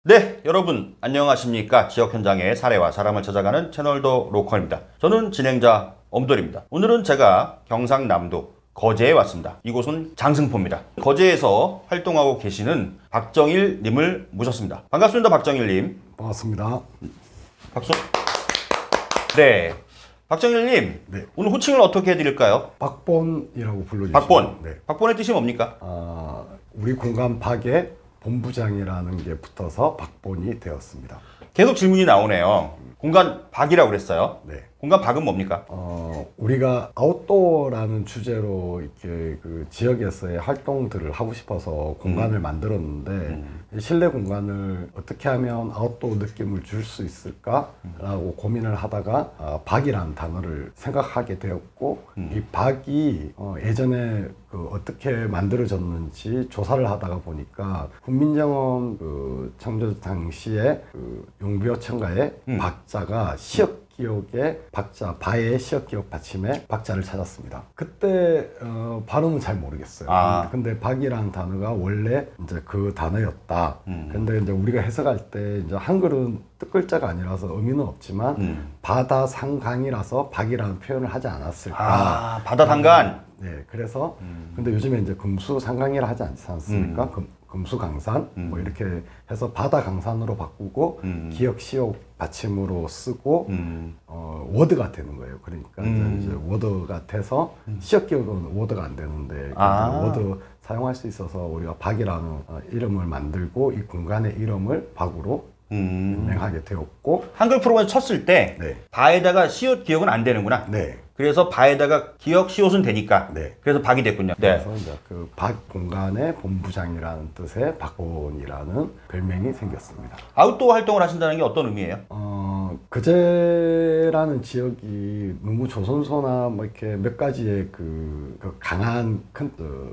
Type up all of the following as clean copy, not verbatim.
네, 여러분 안녕하십니까? 지역 현장의 사례와 사람을 찾아가는 채널 더 로컬입니다. 저는 진행자 엄돌입니다. 오늘은 제가 경상남도 거제에 왔습니다. 이곳은 장승포입니다. 거제에서 활동하고 계시는 박정일 님을 모셨습니다. 반갑습니다, 박정일 님. 반갑습니다. 박수. 네, 박정일 님. 네. 오늘 호칭을 어떻게 해드릴까요? 박본이라고 불러주시면. 박본. 네. 박본의 뜻이 뭡니까? 우리 공간 박에 본부장이라는 게 붙어서 박본이 되었습니다. 계속 질문이 나오네요. 공간 박이라고 그랬어요. 네. 공간 박은 뭡니까? 우리가 아웃도어라는 주제로 이렇게 그 지역에서의 활동들을 하고 싶어서 공간을 만들었는데 실내 공간을 어떻게 하면 아웃도어 느낌을 줄 수 있을까라고 고민을 하다가 박이라는 단어를 생각하게 되었고 이 박이 예전에 그 어떻게 만들어졌는지 조사를 하다가 보니까 국민정음 그 창조 당시에 그 용비어천가에 박자가 시역 기억의 박자, 바의 시역 기억 받침에 박자를 찾았습니다. 그때 발음은 잘 모르겠어요. 근데 박이라는 단어가 원래 이제 그 단어였다. 근데 이제 우리가 해석할 때 이제 한글은 뜻글자가 아니라서 의미는 없지만 바다 상강이라서 박이라는 표현을 하지 않았을까. 바다 상간. 네, 그래서 근데 요즘에 이제 금수상강이라 하지 않지 않습니까? 금수강산 뭐 이렇게 해서 바다 강산으로 바꾸고 기역 시역 받침으로 쓰고 워드가 되는 거예요. 그러니까 이제 워드가 돼서 시역 기억은 워드가 안 되는데 워드 사용할 수 있어서 우리가 박이라는 이름을 만들고 이 공간의 이름을 박으로 명하게 되었고 한글 프로그램 쳤을 때 네. 바에다가 시옷 기억은 안 되는구나. 네. 그래서 바에다가 기억 시옷은 되니까. 네. 그래서 박이 됐군요. 네. 그래서 이제 그 박 공간의 본부장이라는 뜻의 박본이라는 별명이 생겼습니다. 아웃도어 활동을 하신다는 게 어떤 의미예요? 거제라는 지역이 너무 조선소나 뭐 이렇게 몇 가지의 그 강한 큰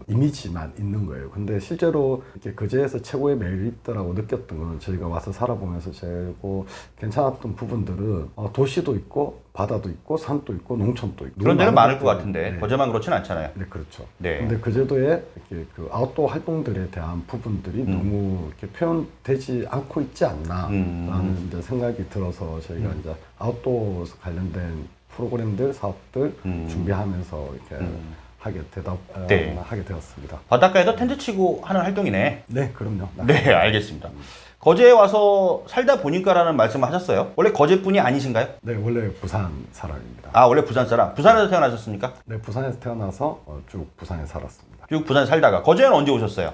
이미지만 있는 거예요. 근데 실제로 이렇게 거제에서 최고의 메리트라고 느꼈던 건 저희가 와서 살아보면서 최고 괜찮았던 부분들은 도시도 있고 바다도 있고 산도 있고 농촌도 있고 그런 데는 많을 것 것들이, 같은데 네. 거제만 그렇진 않잖아요. 네, 그렇죠. 네. 근데 거제도에 이렇게 그 아웃도어 활동들에 대한 부분들이 너무 이렇게 표현되지 않고 있지 않나라는 이제 생각이 들어서 저희가 이제 아웃도어 관련된 프로그램들, 사업들 준비하면서 이렇게 하게 되었습니다. 바닷가에서 텐트 치고 하는 활동이네. 네, 그럼요. 네, 알겠습니다. 거제에 와서 살다 보니까라는 말씀을 하셨어요. 원래 거제분이 아니신가요? 네, 원래 부산 사람입니다. 원래 부산 사람. 부산에서 태어나셨습니까? 네, 부산에서 태어나서 쭉 부산에 살았습니다. 쭉 부산에 살다가 거제는 언제 오셨어요?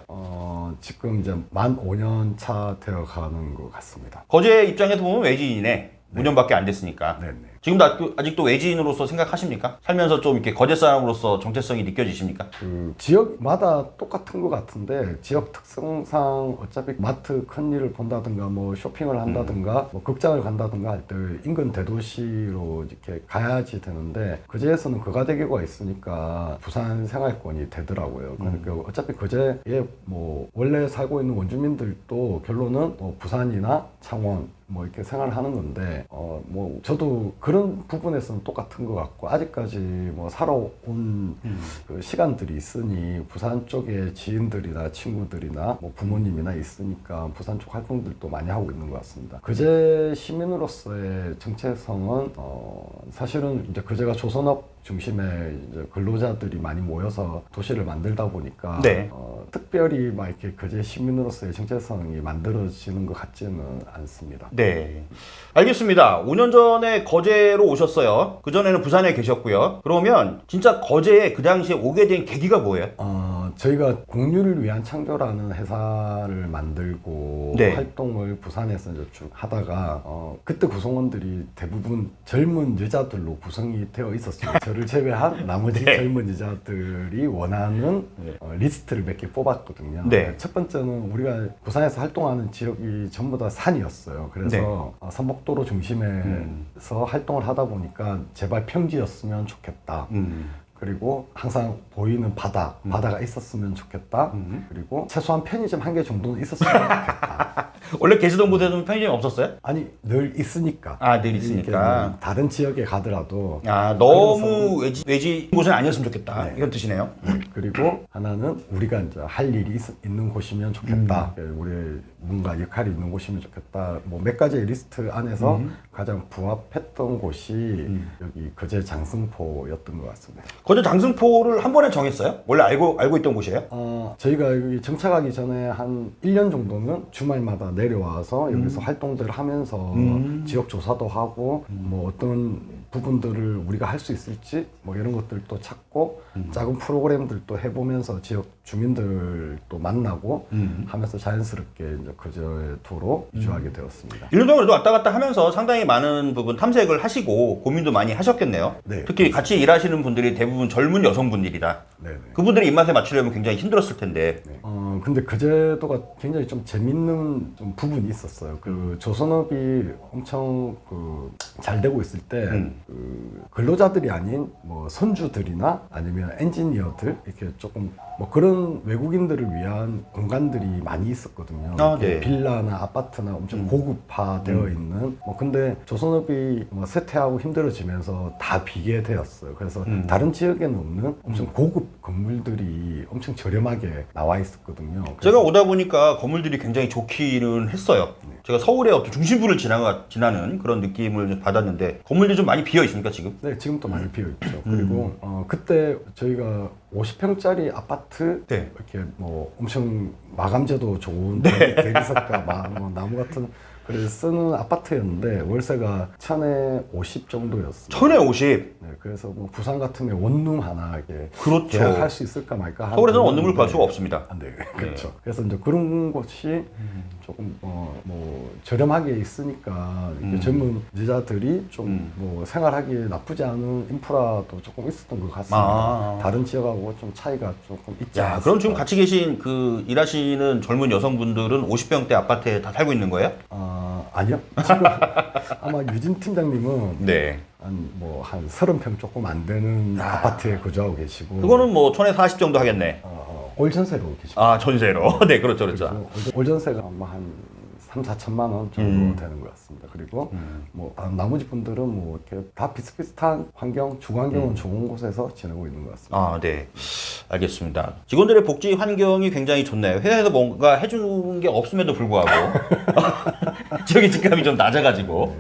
지금 이제 만 5년 차 되어 가는 것 같습니다. 거제 입장에서 보면 외지인이네. 5년밖에 안 됐으니까. 네네. 지금도 아직도 외지인으로서 생각하십니까? 살면서 좀 이렇게 거제 사람으로서 정체성이 느껴지십니까? 그 지역마다 똑같은 것 같은데 지역 특성상 어차피 마트 큰 일을 본다든가 뭐 쇼핑을 한다든가 뭐 극장을 간다든가 할 때 인근 대도시로 이렇게 가야지 되는데 거제에서는 거가대교가 있으니까 부산 생활권이 되더라고요. 그러니까 어차피 거제에 뭐 원래 살고 있는 원주민들도 결론은 뭐 부산이나 창원 뭐 이렇게 생활을 하는 건데 뭐 저도 그런 부분에서는 똑같은 것 같고 아직까지 뭐 살아온 그 시간들이 있으니 부산 쪽에 지인들이나 친구들이나 뭐 부모님이나 있으니까 부산 쪽 활동들도 많이 하고 있는 것 같습니다. 거제 시민으로서의 정체성은 사실은 이제 거제가 조선업 중심의 이제 근로자들이 많이 모여서 도시를 만들다 보니까 네. 특별히 막 이렇게 거제 시민으로서의 정체성이 만들어지는 것 같지는 않습니다. 네. 알겠습니다. 5년 전에 거제로 오셨어요. 그전에는 부산에 계셨고요. 그러면 진짜 거제에 그 당시에 오게 된 계기가 뭐예요? 저희가 공유를 위한 창조라는 회사를 만들고 네. 활동을 부산에서 이제 쭉 하다가 그때 구성원들이 대부분 젊은 여자들로 구성이 되어 있었어요. 저를 제외한 나머지 네. 젊은 여자들이 원하는 리스트를 몇 개 뽑았거든요. 네. 첫 번째는 우리가 부산에서 활동하는 지역이 전부 다 산이었어요. 그래서 삼복도로 중심에서 활동을 하다 보니까 제발 평지였으면 좋겠다. 그리고 항상 보이는 바다가 있었으면 좋겠다. 그리고 최소한 편의점 한 개 정도는 있었으면 좋겠다. 원래 계시던 곳에는 편의점이 없었어요? 아니 늘 있으니까. 아, 늘 이게 있으니까. 뭐 다른 지역에 가더라도 아, 너무 외지 곳은 아니었으면 좋겠다. 네. 이런 뜻이네요. 그리고 하나는 우리가 이제 할 일이 있는 곳이면 좋겠다. 우리 뭔가 역할이 있는 곳이면 좋겠다. 뭐 몇 가지의 리스트 안에서 가장 부합했던 곳이 여기 거제 장승포였던 것 같습니다. 거제 장승포를 한 번에 정했어요? 원래 알고 있던 곳이에요? 저희가 여기 정착하기 전에 한 1년 정도는 주말마다 내려와서 여기서 활동들을 하면서 지역 조사도 하고 뭐 어떤 부분들을 우리가 할 수 있을지 뭐 이런 것들도 찾고 작은 프로그램들도 해보면서 지역 주민들도 만나고 하면서 자연스럽게 이제 거제도로 이주하게 되었습니다. 1년 동안 그래도 왔다 갔다 하면서 상당히 많은 부분 탐색을 하시고 고민도 많이 하셨겠네요. 네. 특히 같이 일하시는 분들이 대부분 젊은 여성분들이다. 네네. 그분들의 입맛에 맞추려면 굉장히 힘들었을 텐데. 네. 근데 거제도가 굉장히 좀 재밌는 좀 부분이 있었어요. 그 조선업이 엄청 잘 되고 있을 때 그 근로자들이 아닌 뭐 선주들이나 아니면 엔지니어들 이렇게 조금 뭐 그런 외국인들을 위한 공간들이 많이 있었거든요. 아, 네. 빌라나 아파트나 엄청 고급화되어 있는 뭐 근데 조선업이 뭐 쇠퇴하고 힘들어지면서 다 비게 되었어요. 그래서 다른 지역에는 없는 엄청 고급 건물들이 엄청 저렴하게 나와 있었거든요. 제가 오다 보니까 건물들이 굉장히 좋기는 했어요. 제가 서울의 어떤 중심부를 지나는 그런 느낌을 좀 받았는데 건물들이 좀 많이 비어 있습니까 지금? 네, 지금도 많이 비어 있죠. 그리고 그때 저희가 50평짜리 아파트 네. 이렇게 뭐 엄청 마감재도 좋은 대리석과 뭐 나무 같은 그래서 쓰는 아파트였는데 월세가 1,050 정도였어요. 1050. 네, 그래서 뭐 부산 같으면 원룸 하나 이렇게 그렇죠. 계약할 수 있을까 말까 하는 서울에서는 원룸을 구할 수가 없습니다. 네, 그렇죠. 그래서 이제 그런 곳이 조금 뭐 저렴하게 있으니까 이렇게 젊은 여자들이 좀 뭐 생활하기에 나쁘지 않은 인프라도 조금 있었던 것 같습니다. 다른 지역하고 좀 차이가 조금 있지 않습니까? 그럼 지금 같이 계신 그 일하시는 젊은 여성분들은 50평대 아파트에 다 살고 있는 거예요? 아니요. 지금 아마 유진 팀장님은 네. 한 30평 조금 안 되는 아파트에 거주하고 계시고 그거는 뭐 1040 정도 하겠네. 올 전세로 계시고 아, 전세로. 네, 그렇죠, 그렇죠. 올 전세가 아마 한 3, 4천만 원 정도 되는 것 같습니다. 그리고 뭐 나머지 분들은 뭐 이렇게 다 비슷비슷한 환경, 주환경은 좋은 곳에서 지내고 있는 것 같습니다. 아, 네. 알겠습니다. 직원들의 복지 환경이 굉장히 좋네요. 회사에서 뭔가 해주는 게 없음에도 불구하고 지역의 직감이 좀 낮아가지고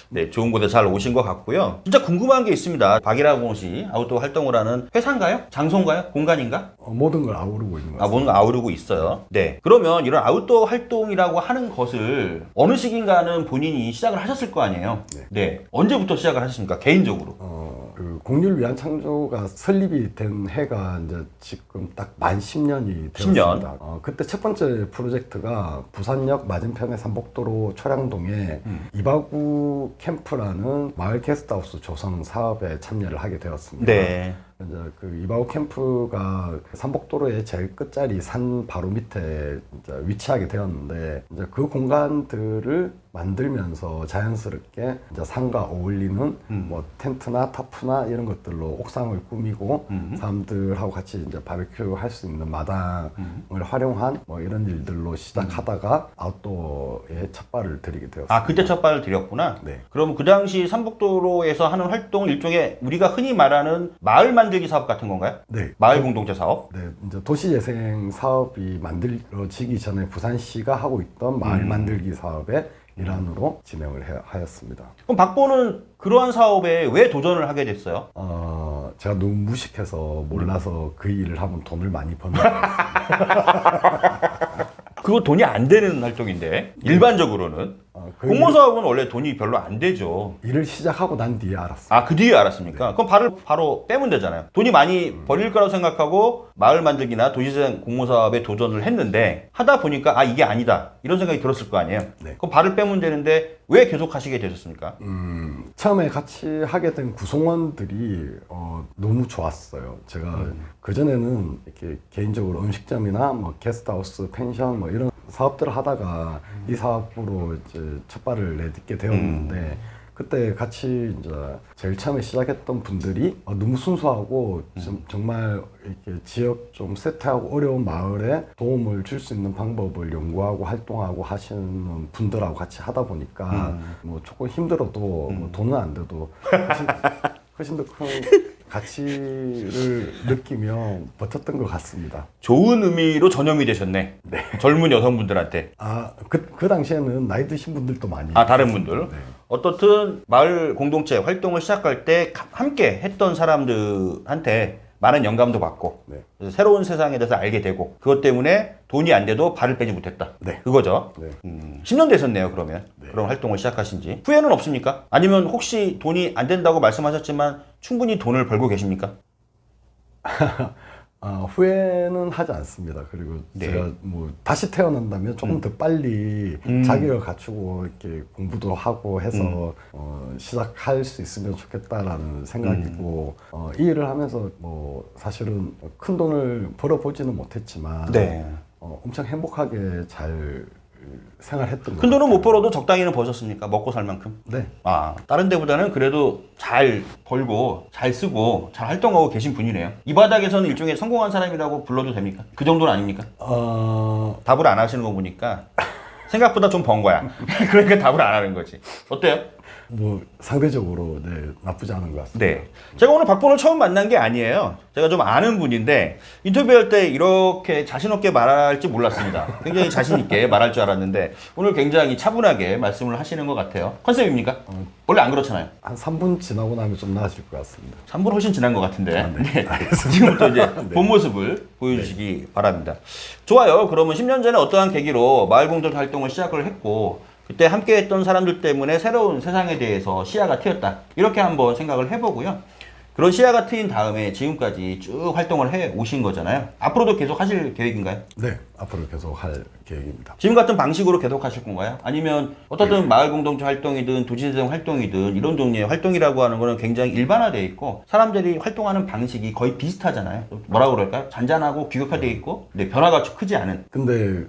네, 좋은 곳에 잘 오신 것 같고요. 진짜 궁금한 게 있습니다. 박일하고 씨 아웃도어 활동을 하는 회사인가요? 장소인가요? 공간인가? 모든 걸 아우르고 있는 것 같습니다. 모든 걸 아우르고 있어요. 네. 그러면 이런 아웃도어 활동이라고 하는 것을 어느 시기인가는 본인이 시작을 하셨을 거 아니에요? 네. 언제부터 시작을 하셨습니까? 개인적으로? 그 공률 위안 창조가 설립이 된 해가 이제 지금 딱 만 10년이 되었습니다. 10년? 그때 첫 번째 프로젝트가 부산역 맞은편의 삼복도로 초량동에 이바구 캠프라는 마을 게스트하우스 조성 사업에 참여를 하게 되었습니다. 네. 이제 그 이바우 캠프가 삼복도로의 제일 끝자리 산 바로 밑에 이제 위치하게 되었는데 이제 그 공간들을 만들면서 자연스럽게 이제 산과 어울리는 뭐 텐트나 타프나 이런 것들로 옥상을 꾸미고 사람들하고 같이 이제 바베큐 할 수 있는 마당을 활용한 뭐 이런 일들로 시작하다가 아웃도어에 첫 발을 들이게 되었습니다. 아, 그때 첫 발을 들였구나? 네. 그럼 그 당시 삼복도로에서 하는 활동 일종의 우리가 흔히 말하는 마을 만들기 사업 같은 건가요? 네. 마을 공동체 사업? 네, 이제 도시재생 사업이 만들어지기 전에 부산시가 하고 있던 마을 만들기 사업의 일환으로 진행을 하였습니다. 그럼 박보는 그러한 사업에 왜 도전을 하게 됐어요? 제가 너무 무식해서 몰라서 그 일을 하면 돈을 많이 버는 것 같습니다. 그거 돈이 안 되는 활동인데 일반적으로는 그 공모 사업은 원래 돈이 별로 안 되죠. 일을 시작하고 난 뒤에 알았어요. 아, 그 뒤에 알았습니까? 그럼 발을 바로 빼면 되잖아요. 돈이 많이 벌릴 거라고 생각하고 마을 만들기나 도시재생 공모 사업에 도전을 했는데 하다 보니까 아, 이게 아니다 이런 생각이 들었을 거 아니에요. 네. 그럼 발을 빼면 되는데 왜 계속 하시게 되셨습니까? 처음에 같이 하게 된 구성원들이 너무 좋았어요. 제가 그전에는 이렇게 개인적으로 음식점이나 뭐 게스트하우스, 펜션 뭐 이런 사업들을 하다가 이 사업으로 이제 첫 발을 내딛게 되었는데 그때 같이 이제 제일 처음에 시작했던 분들이 너무 순수하고 정말 이렇게 지역 좀 세태하고 어려운 마을에 도움을 줄 수 있는 방법을 연구하고 활동하고 하시는 분들하고 같이 하다 보니까 뭐 조금 힘들어도 뭐 돈은 안 돼도 훨씬 더 큰 가치를 느끼며 버텼던 것 같습니다. 좋은 의미로 전염이 되셨네. 네. 젊은 여성분들한테. 그 당시에는 나이 드신 분들도 많이. 다른 분들. 네. 어떻든 마을 공동체 활동을 시작할 때 함께 했던 사람들한테 많은 영감도 받고 네. 그래서 새로운 세상에 대해서 알게 되고 그것 때문에 돈이 안 돼도 발을 빼지 못했다. 네. 그거죠. 네. 10년 되셨네요, 그러면. 네. 그런 활동을 시작하신 지. 후회는 없습니까? 아니면 혹시 돈이 안 된다고 말씀하셨지만 충분히 돈을 벌고 계십니까? 후회는 하지 않습니다. 그리고 네. 제가 뭐 다시 태어난다면 조금 더 빨리 자격을 갖추고 이렇게 공부도 하고 해서 시작할 수 있으면 좋겠다라는 생각이고 이 일을 하면서 뭐 사실은 큰 돈을 벌어보지는 못했지만 네. 엄청 행복하게 잘 생활했던 것 큰 돈은 같아요. 못 벌어도 적당히는 버셨습니까? 먹고 살 만큼? 네. 다른 데보다는 그래도 잘 벌고 잘 쓰고 잘 활동하고 계신 분이네요. 이 바닥에서는 일종의 성공한 사람이라고 불러도 됩니까? 그 정도는 아닙니까? 답을 안 하시는 거 보니까 생각보다 좀 번 거야. 그러니까 답을 안 하는 거지. 어때요? 뭐 상대적으로 나쁘지 않은 것 같습니다. 네. 제가 오늘 박본을 처음 만난 게 아니에요. 제가 좀 아는 분인데 인터뷰할 때 이렇게 자신 없게 말할지 몰랐습니다. 굉장히 자신 있게 말할 줄 알았는데 오늘 굉장히 차분하게 말씀을 하시는 것 같아요. 컨셉입니까? 원래 안 그렇잖아요. 한 3분 지나고 나면 좀 나아질 것 같습니다. 3분 훨씬 지난 것 같은데. 네. 알겠습니다. 지금부터 이제 네. 본 모습을 보여주시기 바랍니다. 좋아요. 그러면 10년 전에 어떠한 계기로 마을공동 활동을 시작을 했고 그때 함께 했던 사람들 때문에 새로운 세상에 대해서 시야가 트였다. 이렇게 한번 생각을 해보고요. 그런 시야가 트인 다음에 지금까지 쭉 활동을 해 오신 거잖아요. 앞으로도 계속 하실 계획인가요? 네, 앞으로 계속 할 계획입니다. 지금 같은 방식으로 계속 하실 건가요? 아니면 어떻든 마을 공동체 활동이든 도시재생 활동이든 이런 종류의 활동이라고 하는 거는 굉장히 일반화되어 있고 사람들이 활동하는 방식이 거의 비슷하잖아요. 뭐라 그럴까요? 잔잔하고 규격화되어 있고 근데 변화가 크지 않은. 근데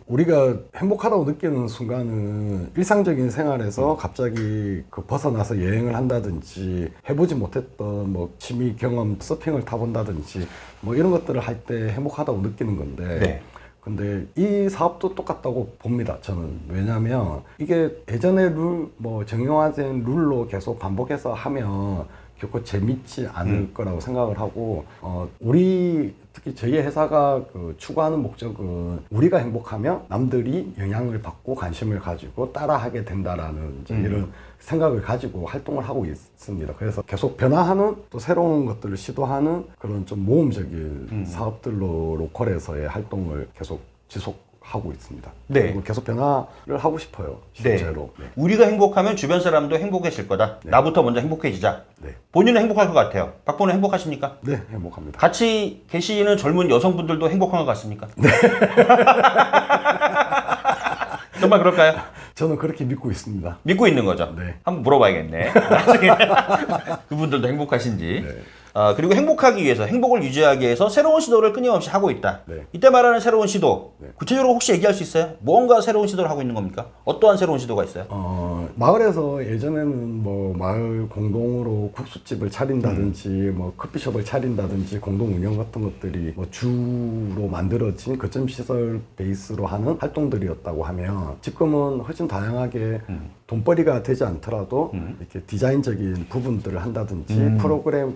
우리가 행복하다고 느끼는 순간은 일상적인 생활에서 갑자기 벗어나서 여행을 한다든지 해보지 못했던 뭐 취미 경험 서핑을 타본다든지 뭐 이런 것들을 할 때 행복하다고 느끼는 건데 네. 근데 이 사업도 똑같다고 봅니다. 저는. 왜냐하면 이게 예전의 정형화된 룰로 계속 반복해서 하면 결코 재밌지 않을 거라고 생각을 하고 특히 저희 회사가 추구하는 목적은 우리가 행복하면 남들이 영향을 받고 관심을 가지고 따라하게 된다라는 이제 이런 생각을 가지고 활동을 하고 있습니다. 그래서 계속 변화하는 또 새로운 것들을 시도하는 그런 좀 모험적인 사업들로 로컬에서의 활동을 계속 지속하고 있습니다. 네. 그리고 계속 변화를 하고 싶어요. 실제로. 네. 우리가 행복하면 주변 사람도 행복해질 거다. 네. 나부터 먼저 행복해지자. 네. 본인은 행복할 것 같아요. 박본은 행복하십니까? 네, 행복합니다. 같이 계시는 젊은 여성분들도 행복한 것 같습니까? 네. 정말 그럴까요? 저는 그렇게 믿고 있습니다. 믿고 있는 거죠? 네. 한번 물어봐야겠네. 나중에 그분들도 행복하신지. 네. 그리고 행복하기 위해서, 행복을 유지하기 위해서 새로운 시도를 끊임없이 하고 있다. 네. 이때 말하는 새로운 시도, 네. 구체적으로 혹시 얘기할 수 있어요? 뭔가 새로운 시도를 하고 있는 겁니까? 어떠한 새로운 시도가 있어요? 마을에서 예전에는 뭐 마을 공동으로 국수집을 차린다든지 뭐 커피숍을 차린다든지 공동 운영 같은 것들이 뭐 주로 만들어진 거점 시설 베이스로 하는 활동들이었다고 하면 지금은 훨씬 다양하게 돈벌이가 되지 않더라도 이렇게 디자인적인 부분들을 한다든지 프로그램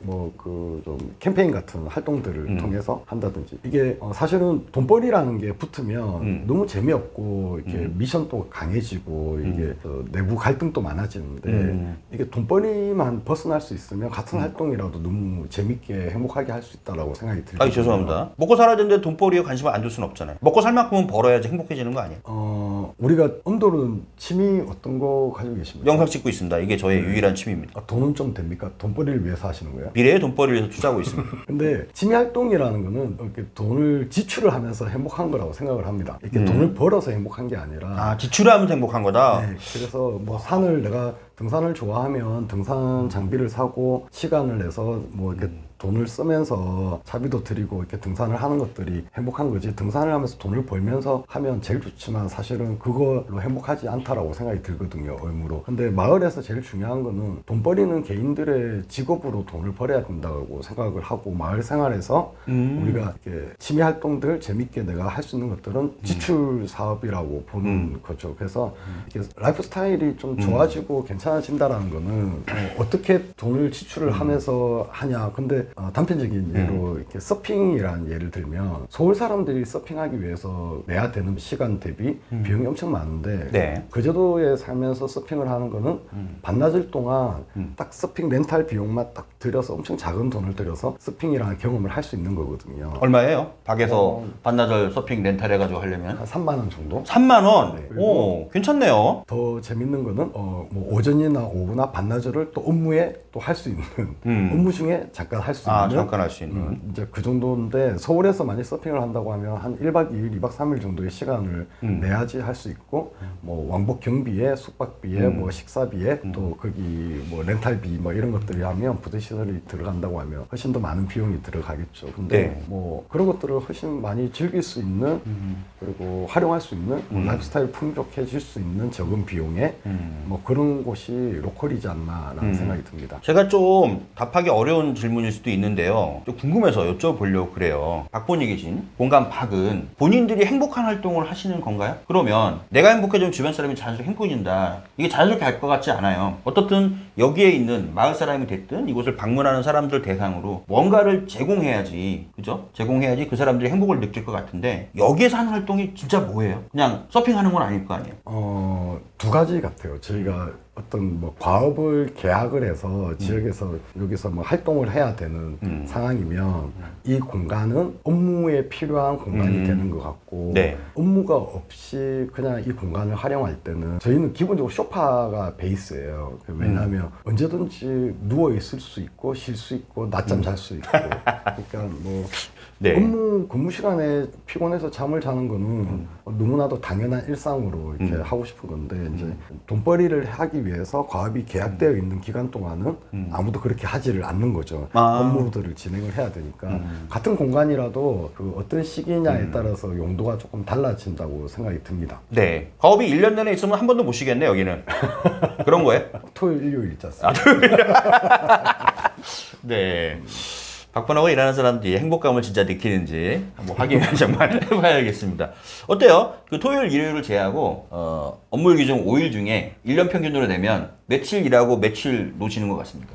좀 캠페인 같은 활동들을 통해서 한다든지 이게 사실은 돈벌이라는 게 붙으면 너무 재미없고 이렇게 미션도 강해지고 이게 내부 갈등도 많아지는데 이게 돈벌이만 벗어날 수 있으면 같은 활동이라도 너무 재밌게 행복하게 할 수 있다라고 생각이 들거든요. 죄송합니다. 먹고 살아야 되는데 돈벌이에 관심을 안 줄 수는 없잖아요. 먹고 살 만큼은 벌어야지 행복해지는 거 아니에요? 우리가 엄돌은 취미 어떤 거 가지고 계십니까? 영상 찍고 있습니다. 이게 저의 유일한 취미입니다. 돈은 좀 됩니까? 돈벌이를 위해서 하시는 거예요? 미래의 돈벌이를 위해서 투자하고 있습니다. 근데 취미 활동이라는 거는 이렇게 돈을 지출을 하면서 행복한 거라고 생각을 합니다. 이렇게 돈을 벌어서 행복한 게 아니라 지출하면서 행복한 거다? 네, 그래서 뭐 내가 등산을 좋아하면 등산 장비를 사고 시간을 내서 뭐 이렇게 돈을 쓰면서 차비도 드리고 이렇게 등산을 하는 것들이 행복한 거지, 등산을 하면서 돈을 벌면서 하면 제일 좋지만 사실은 그걸로 행복하지 않다라고 생각이 들거든요, 의무로. 근데 마을에서 제일 중요한 거는 돈벌이는 개인들의 직업으로 돈을 벌여야 된다고 생각을 하고, 마을 생활에서 우리가 이렇게 취미 활동들 재밌게 내가 할 수 있는 것들은 지출 사업이라고 보는 거죠. 그래서 이렇게 라이프 스타일이 좀 좋아지고 괜찮아진다라는 거는 어떻게 돈을 지출을 하면서 하냐. 근데 단편적인 예로 이렇게 서핑이라는 예를 들면, 서울 사람들이 서핑하기 위해서 내야 되는 시간 대비 비용이 엄청 많은데 네. 거제도에 살면서 서핑을 하는 거는 반나절 동안 딱 서핑 렌탈 비용만 딱 들여서 엄청 작은 돈을 들여서 서핑이라는 경험을 할 수 있는 거거든요. 얼마예요? 밖에서 반나절 서핑 렌탈 해가지고 하려면? 한 3만 원 정도? 3만 원? 네. 오, 괜찮네요. 더 재밌는 거는 뭐 오전이나 오후나 반나절을 또 업무에 또 할 수 있는 업무 중에 잠깐 할 수 있는 잠깐 할 수 있는. 이제 그 정도인데, 서울에서 만약 서핑을 한다고 하면 한 1박 2일, 2박 3일 정도의 시간을 내야지 할 수 있고, 뭐 왕복 경비에 숙박비에 뭐 식사비에 또 거기 뭐 렌탈비 뭐 이런 것들이 하면 부대 시설이 들어간다고 하면 훨씬 더 많은 비용이 들어가겠죠. 근데 네. 뭐 그런 것들을 훨씬 많이 즐길 수 있는 그리고 활용할 수 있는 라이프스타일 풍족해질 수 있는 적은 비용에 뭐 그런 곳이 로컬이지 않나라는 생각이 듭니다. 제가 좀 답하기 어려운 질문일 수도 있는데요. 좀 궁금해서 여쭤보려고 그래요. 박본이 계신 공간 박은 본인들이 행복한 활동을 하시는 건가요? 그러면 내가 행복해지면 주변 사람이 자연스럽게 행복해진다. 이게 자연스럽게 할 것 같지 않아요. 어떻든 여기에 있는 마을 사람이 됐든 이곳을 방문하는 사람들 대상으로 뭔가를 제공해야지, 그죠? 제공해야지 그 사람들이 행복을 느낄 것 같은데, 여기에서 하는 활동이 진짜 뭐예요? 그냥 서핑하는 건 아닐 거 아니에요? 두 가지 같아요. 저희가 어떤 뭐 과업을 계약을 해서 지역에서 여기서 뭐 활동을 해야 되는 상황이면 이 공간은 업무에 필요한 공간이 되는 것 같고, 네. 업무가 없이 그냥 이 공간을 활용할 때는 저희는 기본적으로 소파가 베이스예요. 왜냐하면 언제든지 누워 있을 수 있고 쉴 수 있고 낮잠 잘 수 있고 그러니까 뭐 네. 업무 근무 시간에 피곤해서 잠을 자는 거는 너무나도 당연한 일상으로 이렇게 하고 싶은 건데, 이제 돈벌이를 하기 위해서 과업이 계약되어 있는 기간 동안은 아무도 그렇게 하지를 않는 거죠. 업무들을 진행을 해야 되니까 같은 공간이라도 그 어떤 시기냐에 따라서 용도가 조금 달라진다고 생각이 듭니다. 네. 과업이 1년 내내 있으면 한 번도 못 쉬겠네, 여기는. 그런 거예요? 토요일, 일요일 있지 않습니까? 네. 박분하고 일하는 사람들이 행복감을 진짜 느끼는지 한번 확인을 정말 해봐야겠습니다. 어때요? 그 토요일, 일요일을 제외하고 업무 기준 5일 중에 1년 평균으로 내면 며칠 일하고 며칠 노시는 것 같습니까?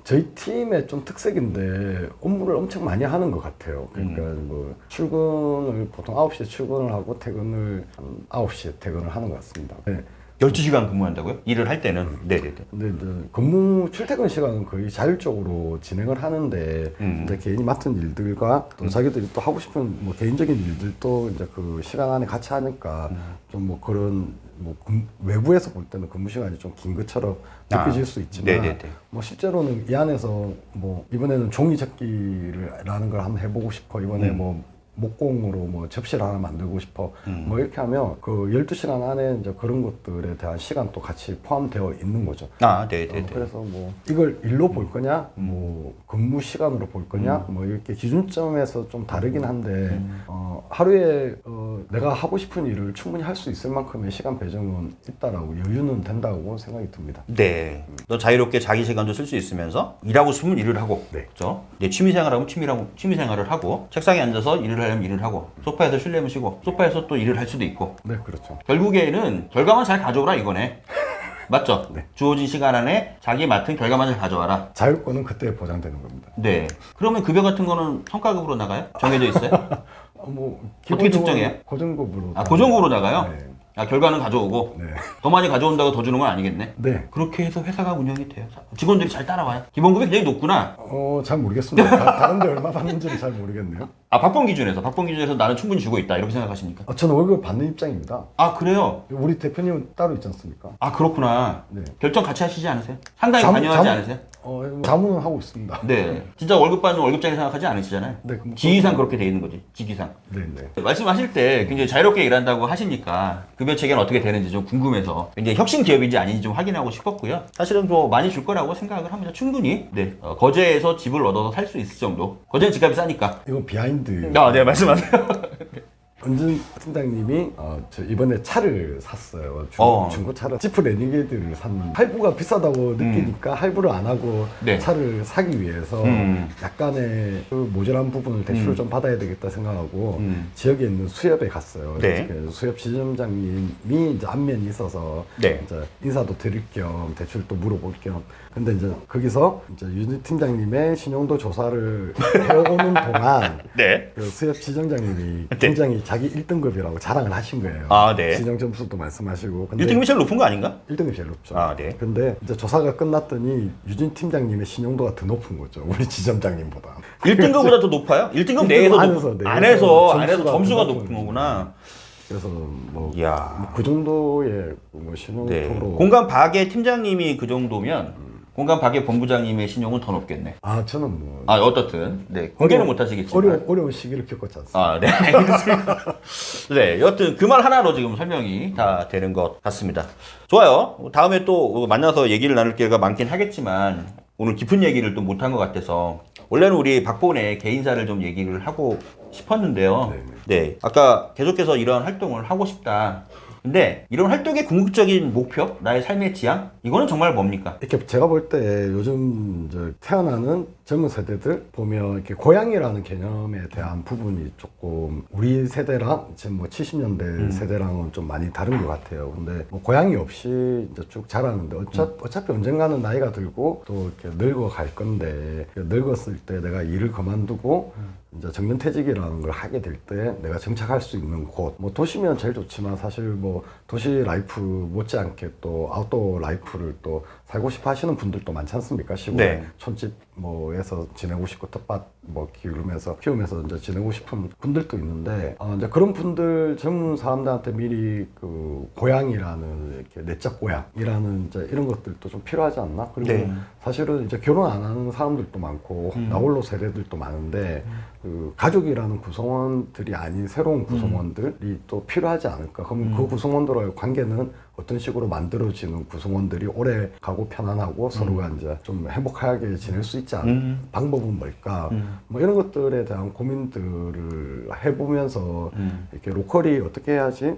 저희 팀의 좀 특색인데 업무를 엄청 많이 하는 것 같아요. 그러니까 뭐 출근을 보통 9시에 출근을 하고 퇴근을 한 9시에 퇴근을 하는 것 같습니다. 네. 12시간 근무한다고요? 일을 할 때는? 네네네. 근데 이제 근무 출퇴근 시간은 거의 자율적으로 진행을 하는데, 이제 개인이 맡은 일들과 또 자기들이 또 하고 싶은 뭐 개인적인 일들도 이제 그 시간 안에 같이 하니까 좀 뭐 그런 뭐 외부에서 볼 때는 근무 시간이 좀 긴 것처럼 느껴질 수 있지만, 네네네. 뭐 실제로는 이 안에서 뭐 이번에는 종이 접기라는 걸 한번 해보고 싶어, 이번에 뭐 목공으로 뭐 접시를 하나 만들고 싶어, 뭐 이렇게 하면 그 12시간 안에 이제 그런 것들에 대한 시간도 같이 포함되어 있는 거죠. 네네네. 그래서 뭐 이걸 일로 볼 거냐, 뭐 근무 시간으로 볼 거냐, 뭐 이렇게 기준점에서 좀 다르긴 한데, 하루에 내가 하고 싶은 일을 충분히 할 수 있을 만큼의 시간 배정은 있다라고, 여유는 된다고 생각이 듭니다. 네. 너 자유롭게 자기 시간도 쓸 수 있으면서 일하고 싶으면 일을 하고, 네. 그죠? 내 취미 생활하면 취미 생활을 하고, 책상에 앉아서 일을 하려면 일을 하고, 소파에서 쉬려면 쉬고, 소파에서 또 일을 할 수도 있고. 네, 그렇죠. 결국에는 결과만 잘 가져오라 이거네. 맞죠? 네. 주어진 시간 안에 자기 맡은 결과만 잘 가져와라. 자율권은 그때 보장되는 겁니다. 네. 그러면 급여 같은 거는 성과급으로 나가요? 정해져 있어요? 뭐 어떻게 측정해요? 고정급으로. 고정급으로 나가요? 네. 결과는 가져오고 네. 더 많이 가져온다고 더 주는 건 아니겠네? 네. 그렇게 해서 회사가 운영이 돼요. 직원들이 잘 따라와요. 기본급이 굉장히 높구나. 잘 모르겠습니다. 다른데 얼마 받는지는 잘 모르겠네요. 아, 박봉 기준에서 나는 충분히 주고 있다 이렇게 생각하십니까? 저는 월급 받는 입장입니다. 아, 그래요? 우리 대표님은 따로 있지 않습니까? 아, 그렇구나. 네. 결정 같이 하시지 않으세요? 상당히 자문- 관여하지 자문- 않으세요? 자문은 하고 있습니다. 네. 진짜 월급 받는 월급장이 생각하지 않으시잖아요. 네, 그럼- 지위상 그렇게 돼 있는 거지. 직위상. 네네. 말씀하실 때 굉장히 자유롭게 일한다고 하시니까 급여 체계는 어떻게 되는지 좀 궁금해서 굉장히 혁신 기업인지 아닌지 좀 확인하고 싶었고요. 사실은 뭐 많이 줄 거라고 생각을 합니다. 충분히. 네. 거제에서 집을 얻어서 살 수 있을 정도. 거제는 집값이 싸니까. 이건 비하인드. 아, 네, 말씀하세요. 은진 팀장님이 저 이번에 차를 샀어요. 중고차를 지프 레니게이드를 샀는데 할부가 비싸다고 느끼니까 할부를 안 하고 네. 차를 사기 위해서 약간의 그 모자란 부분을 대출을 좀 받아야 되겠다 생각하고 지역에 있는 수협에 갔어요. 네. 그 수협 지점장님이 이제 안면이 있어서 네. 이제 인사도 드릴 겸 대출도 물어볼 겸 근데 이제 거기서 이제 윤 팀장님의 신용도 조사를 해오는 동안 네. 그 수협 지점장님이 굉장히 자기 1등급이라고 자랑을 하신 거예요. 아, 네. 신용 점수도 말씀하시고. 근데 1등급이 제일 높은 거 아닌가? 1등급이 제일 높죠. 아, 네. 근데 이제 조사가 끝났더니 유진 팀장님의 신용도가 더 높은 거죠. 우리 지점장님보다. 1등급보다 더 높아요? 1등급 1등급 내에서 안에서 점수가 더 높은 거구나. 그래서 뭐 이야. 그 정도의 뭐 신용도로 네. 공간 박의 팀장님이 그 정도면 공간 박의 본부장님의 신용은 더 높겠네. 저는 뭐 아, 어떻든. 네. 공개는 못 하시겠지만. 어려운 시기를 겪었지 않습니까? 아, 네. 알겠습니다. 네. 여튼 그 말 하나로 지금 설명이 다 되는 것 같습니다. 좋아요. 다음에 또 만나서 얘기를 나눌 기회가 많긴 하겠지만 오늘 깊은 얘기를 또 못한 것 같아서 원래는 우리 박본의 개인사를 좀 얘기를 하고 싶었는데요. 네. 아까 계속해서 이런 활동을 하고 싶다. 근데 이런 활동의 궁극적인 목표, 나의 삶의 지향, 이거는 정말 뭡니까? 이렇게 제가 볼 때 요즘 이제 태어나는 젊은 세대들 보면 이렇게 고향이라는 개념에 대한 부분이 조금 우리 세대랑 지금 뭐 70년대 세대랑은 좀 많이 다른 것 같아요. 근데 뭐 고향이 없이 이제 쭉 자라는데 어차피 언젠가는 나이가 들고 또 이렇게 늙어 갈 건데 늙었을 때 내가 일을 그만두고 이제 정년퇴직이라는 걸 하게 될 때 내가 정착할 수 있는 곳, 뭐 도시면 제일 좋지만 사실 뭐 도시 라이프 못지않게 또 아웃도어 라이프를 또 살고 싶어 하시는 분들도 많지 않습니까? 시골에 네. 촌집 뭐에서 지내고 싶고 텃밭 뭐 키우면서 이제 지내고 싶은 분들도 있는데 이제 그런 분들 젊은 사람들한테 미리 그 고향이라는 이렇게 내적 고향이라는 이제 이런 것들도 좀 필요하지 않나? 그리고 네. 사실은 이제 결혼 안 하는 사람들도 많고 나홀로 세대들도 많은데 그 가족이라는 구성원들이 아닌 새로운 구성원들이 또 필요하지 않을까? 그럼 그 구성원들과의 관계는 어떤 식으로 만들어지는 구성원들이 오래 가고 편안하고 서로가 이제 좀 행복하게 지낼 수 있지 않은 방법은 뭘까? 뭐 이런 것들에 대한 고민들을 해보면서 이렇게 로컬이 어떻게 해야지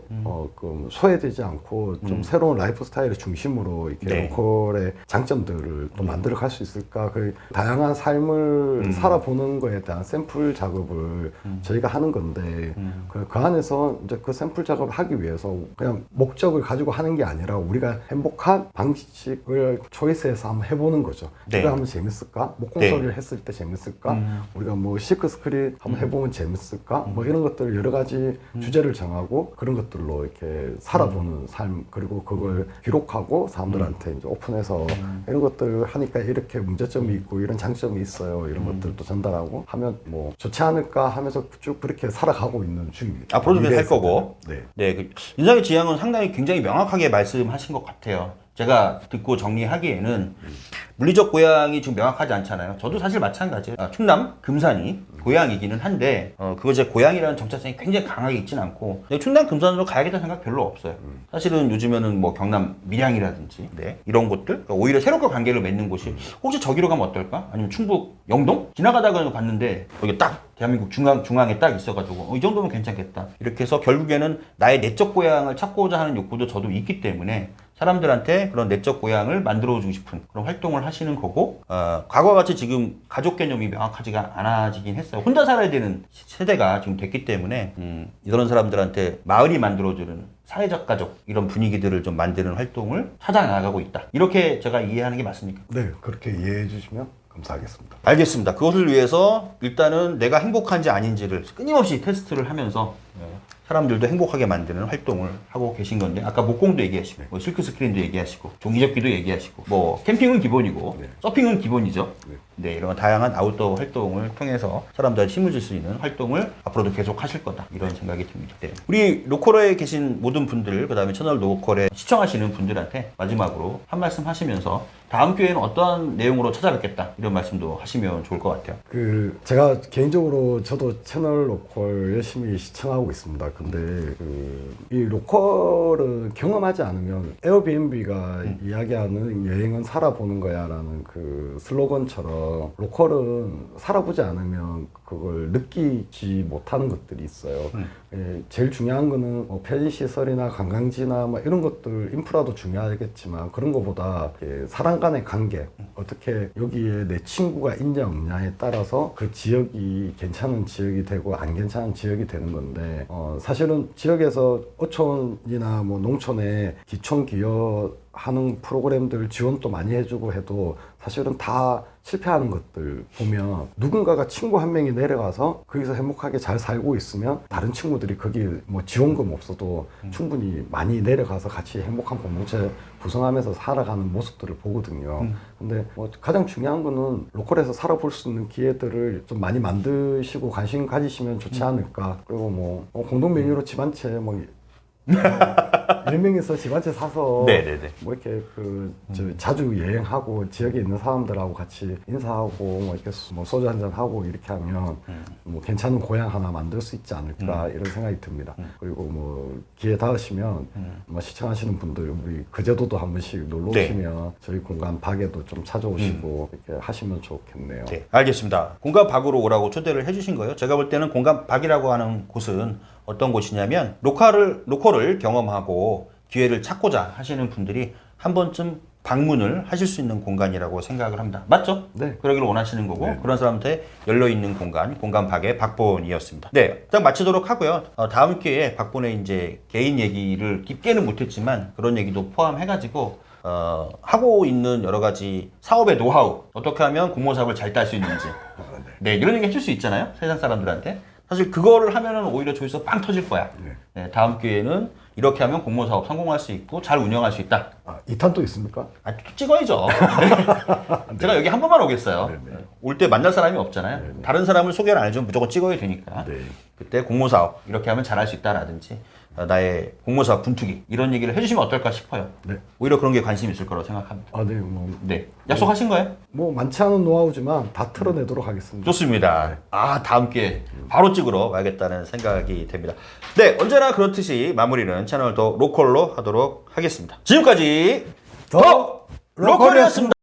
그 소외되지 않고 좀 새로운 라이프 스타일의 중심으로 이렇게 네. 로컬의 장점들을 또 만들어 갈 수 있을까? 그 다양한 삶을 살아보는 거에 대한 샘플 작업을 저희가 하는 건데 그 안에서 이제 그 샘플 작업을 하기 위해서 그냥 목적을 가지고 하는 게 아니라 우리가 행복한 방식을 초이스해서 한번 해보는 거죠. 네. 이거 하면 재밌을까? 목공소리를 했을 때 재밌을까? 우리가 뭐 시크 스크린 한번 해보면 재밌을까? 뭐 이런 것들 여러 가지 주제를 정하고 그런 것들로 이렇게 살아보는 삶 그리고 그걸 기록하고 사람들한테 이제 오픈해서 이런 것들 하니까 이렇게 문제점이 있고 이런 장점이 있어요. 이런 것들도 전달하고 하면 뭐 좋지 않을까 하면서 쭉 그렇게 살아가고 있는 중입니다. 앞으로도 계속 할 거고. 네. 네, 그 인상의 지향은 상당히 굉장히 명확하게 말씀하신 것 같아요. 제가 듣고 정리하기에는 물리적 고향이 지금 명확하지 않잖아요. 저도 사실 마찬가지예요. 충남 금산이 고향이기는 한데 그거 제 고향이라는 정체성이 굉장히 강하게 있지는 않고 충남 금산으로 가야겠다는 생각 별로 없어요. 사실은 요즘에는 뭐 경남 밀양이라든지 네, 이런 곳들 그러니까 오히려 새롭게 관계를 맺는 곳이 혹시 저기로 가면 어떨까? 아니면 충북 영동? 지나가다가 봤는데 여기 딱 대한민국 중앙에 딱 있어가지고 이 정도면 괜찮겠다. 이렇게 해서 결국에는 나의 내적 고향을 찾고자 하는 욕구도 저도 있기 때문에 사람들한테 그런 내적 고향을 만들어주고 싶은 그런 활동을 하시는 거고 과거와 같이 지금 가족 개념이 명확하지가 않아지긴 했어요. 혼자 살아야 되는 세대가 지금 됐기 때문에 이런 사람들한테 마을이 만들어주는 사회적 가족 이런 분위기들을 좀 만드는 활동을 찾아 나가고 있다. 이렇게 제가 이해하는 게 맞습니까? 네, 그렇게 이해해 주시면 감사하겠습니다. 알겠습니다. 그것을 위해서 일단은 내가 행복한지 아닌지를 끊임없이 테스트를 하면서 사람들도 행복하게 만드는 활동을 하고 계신 건데 아까 목공도 얘기하시고 뭐 실크 스크린도 얘기하시고 종이접기도 얘기하시고 뭐 캠핑은 기본이고 서핑은 기본이죠. 네, 이런 다양한 아웃도어 활동을 통해서 사람들한테 힘을 줄 수 있는 활동을 앞으로도 계속 하실 거다. 이런 생각이 듭니다. 네. 우리 로컬에 계신 모든 분들, 그 다음에 채널 로컬에 시청하시는 분들한테 마지막으로 한 말씀 하시면서 다음 기회에는 어떠한 내용으로 찾아뵙겠다. 이런 말씀도 하시면 좋을 것 같아요. 제가 개인적으로 저도 채널 로컬 열심히 시청하고 있습니다. 근데 이 로컬은 경험하지 않으면 에어비앤비가 이야기하는 여행은 살아보는 거야라는 그 슬로건처럼 로컬은 살아보지 않으면 그걸 느끼지 못하는 것들이 있어요. 제일 중요한 거는 뭐 편의시설이나 관광지나 뭐 이런 것들 인프라도 중요하겠지만 그런 것보다 사람 간의 관계, 어떻게 여기에 내 친구가 있냐 없냐에 따라서 그 지역이 괜찮은 지역이 되고 안 괜찮은 지역이 되는 건데 사실은 지역에서 어촌이나 뭐 농촌에 기촌 기여하는 프로그램들 지원도 많이 해주고 해도 사실은 다 실패하는 것들 보면 누군가가 친구 한 명이 내려가서 거기서 행복하게 잘 살고 있으면 다른 친구들이 거기 뭐 지원금 없어도 충분히 많이 내려가서 같이 행복한 공동체 구성하면서 살아가는 모습들을 보거든요. 근데 뭐 가장 중요한 거는 로컬에서 살아볼 수 있는 기회들을 좀 많이 만드시고 관심 가지시면 좋지 않을까. 그리고 뭐 공동 메뉴로 집 한 채 뭐 1명에서 집 한 채 사서 네네네. 뭐 이렇게 자주 여행하고 지역에 있는 사람들하고 같이 인사하고 뭐 이렇게 뭐 소주 한잔 하고 이렇게 하면 뭐 괜찮은 고향 하나 만들 수 있지 않을까 이런 생각이 듭니다. 그리고 뭐 기회 닿으시면 뭐 시청하시는 분들 우리 거제도도 한 번씩 놀러 오시면 저희 공간 박에도 좀 찾아오시고 이렇게 하시면 좋겠네요. 네, 알겠습니다. 공간 박으로 오라고 초대를 해주신 거예요. 제가 볼 때는 공간 박이라고 하는 곳은 어떤 곳이냐면 로컬을 경험하고 기회를 찾고자 하시는 분들이 한 번쯤 방문을 하실 수 있는 공간이라고 생각을 합니다. 맞죠? 네. 그러기를 원하시는 거고 네. 그런 사람한테 열려있는 공간 박의 박본이었습니다. 네, 딱 마치도록 하고요. 다음 기회에 박본의 이제 개인 얘기를 깊게는 못했지만 그런 얘기도 포함해가지고 하고 있는 여러 가지 사업의 노하우, 어떻게 하면 공모 사업을 잘 딸 수 있는지, 네, 이런 얘기 해줄 수 있잖아요. 세상 사람들한테. 사실 그거를 하면은 오히려 조회수가 빵 터질 거야. 네, 다음 기회에는 이렇게 하면 공모 사업 성공할 수 있고 잘 운영할 수 있다. 2탄도 있습니까? 또 찍어야죠. 네. 제가 여기 한 번만 오겠어요. 올 때 만날 사람이 없잖아요. 다른 사람을 소개를 안 해주면 무조건 찍어야 되니까. 네. 그때 공모 사업 이렇게 하면 잘할 수 있다라든지 나의 공모 사업 분투기 이런 얘기를 해주시면 어떨까 싶어요. 네. 오히려 그런 게 관심이 있을 거라고 생각합니다. 네, 뭐 네, 약속하신 거예요? 뭐 많지 않은 노하우지만 다 털어내도록 하겠습니다. 좋습니다. 다음 기회에 바로 찍으러 가야겠다는 생각이 됩니다. 네, 언제나 그렇듯이 마무리는 채널 더 로컬로 하도록 하겠습니다. 지금까지 더 로컬이었습니다.